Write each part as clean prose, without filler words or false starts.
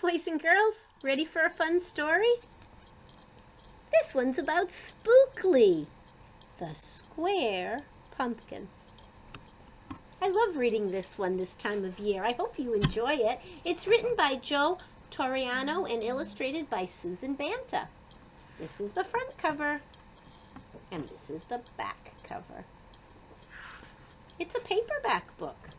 boys and girls, ready for a fun story? This one's about Spookley, the square pumpkin. I love reading this one this time of year. I hope you enjoy it. It's written by Joe Toriano and illustrated by Susan Banta. This is the front cover, and this is the back cover. It's a paperback book.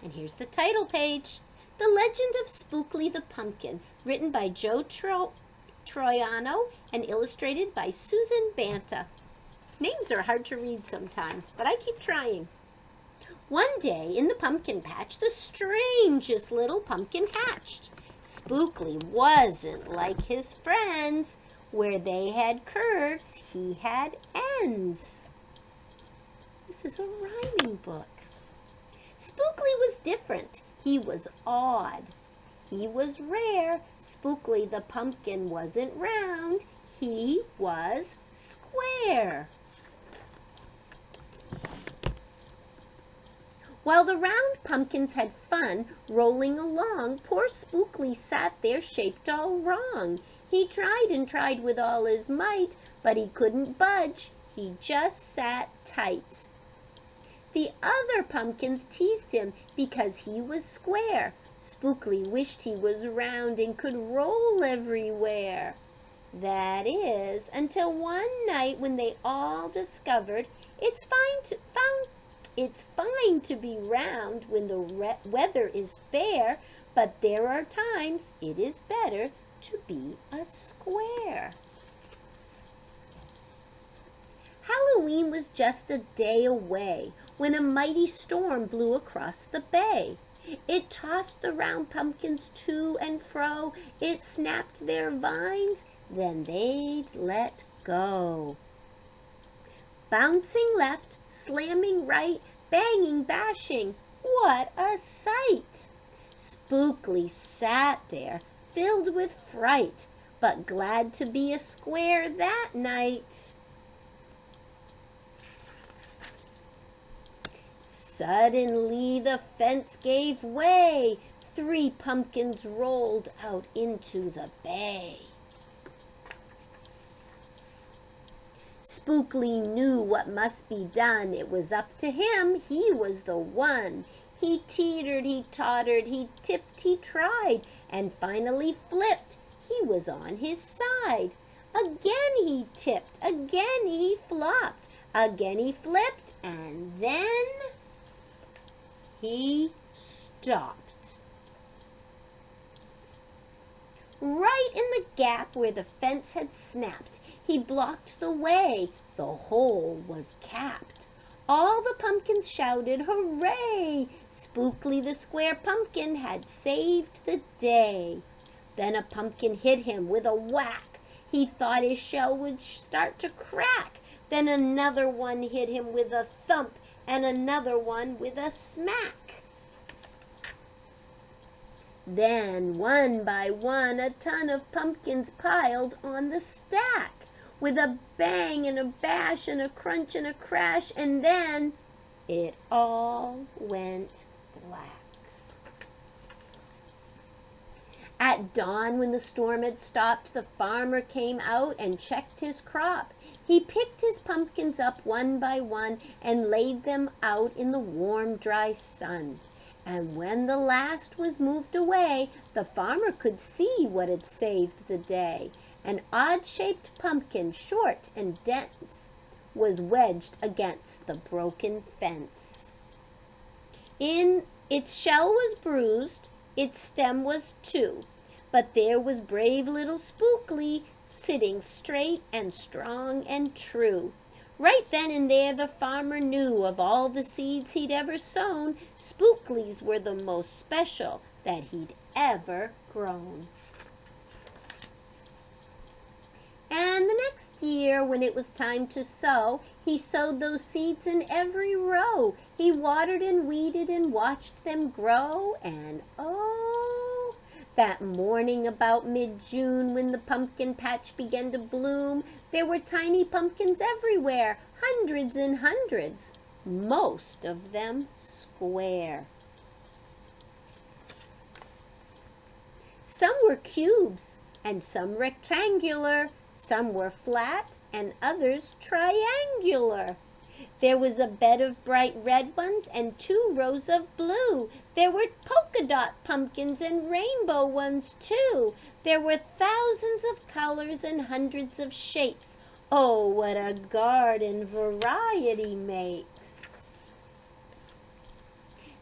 And here's the title page. The Legend of Spookley the Pumpkin, written by Joe Troiano and illustrated by Susan Banta. Names are hard to read sometimes, but I keep trying. One day in the pumpkin patch, the strangest little pumpkin hatched. Spookley wasn't like his friends. Where they had curves, he had ends. This is a rhyming book. Spookley was different. He was odd. He was rare. Spookley the pumpkin wasn't round. He was square. While the round pumpkins had fun rolling along, poor Spookley sat there shaped all wrong. He tried and tried with all his might, but he couldn't budge. He just sat tight. The other pumpkins teased him because he was square. Spookley wished he was round and could roll everywhere. That is, until one night when they all discovered it's fine to be round when the weather is fair, but there are times it is better to be a square. Halloween was just a day away when a mighty storm blew across the bay. It tossed the round pumpkins to and fro. It snapped their vines, then they'd let go. Bouncing left, slamming right, banging, bashing, what a sight! Spookley sat there, filled with fright, but glad to be a square that night. Suddenly the fence gave way. 3 pumpkins rolled out into the bay. Spookley knew what must be done. It was up to him. He was the one. He teetered, he tottered, he tipped, he tried, and finally flipped. He was on his side. Again he tipped, again he flopped, again he flipped, and then he stopped. Right in the gap where the fence had snapped, he blocked the way. The hole was capped. All the pumpkins shouted, "Hooray!" Spookley the square pumpkin had saved the day. Then a pumpkin hit him with a whack. He thought his shell would start to crack. Then another one hit him with a thump, and another one with a smack. Then, one by one, a ton of pumpkins piled on the stack, with a bang and a bash and a crunch and a crash, and then it all went black. At dawn, when the storm had stopped, the farmer came out and checked his crop. He picked his pumpkins up one by one and laid them out in the warm, dry sun. And when the last was moved away, the farmer could see what had saved the day. An odd-shaped pumpkin, short and dense, was wedged against the broken fence. Its shell was bruised, its stem was too, but there was brave little Spookley, sitting straight and strong and true. Right then and there the farmer knew of all the seeds he'd ever sown, Spookley's were the most special that he'd ever grown. And the next year, when it was time to sow, he sowed those seeds in every row. He watered and weeded and watched them grow, and oh, that morning about mid-June, when the pumpkin patch began to bloom, there were tiny pumpkins everywhere, hundreds and hundreds, most of them square. Some were cubes, and some rectangular. Some were flat, and others triangular. There was a bed of bright red ones and 2 rows of blue. There were polka dot pumpkins and rainbow ones too. There were thousands of colors and hundreds of shapes. Oh, what a garden variety makes!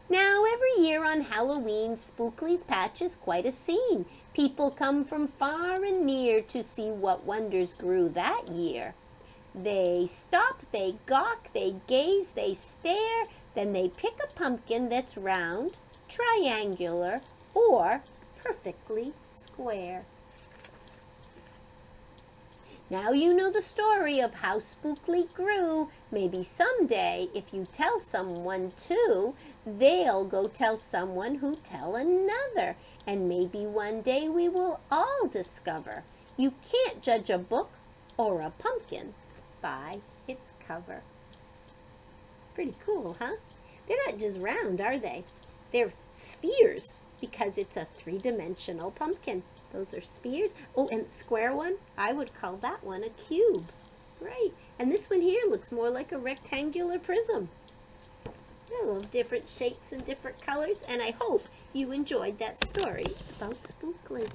Now, every year on Halloween, Spookley's patch is quite a scene. People come from far and near to see what wonders grew that year. They stop, they gawk, they gaze, they stare, then they pick a pumpkin that's round, triangular, or perfectly square. Now you know the story of how Spookley grew. Maybe someday, if you tell someone too, they'll go tell someone who tell another. And maybe one day we will all discover you can't judge a book or a pumpkin by its cover. Pretty cool, huh? They're not just round, are they? They're spheres because it's a 3-dimensional pumpkin. Those are spheres. Oh, and the square one, I would call that one a cube. Right. And this one here looks more like a rectangular prism. I love different shapes and different colors, and I hope you enjoyed that story about Spookley.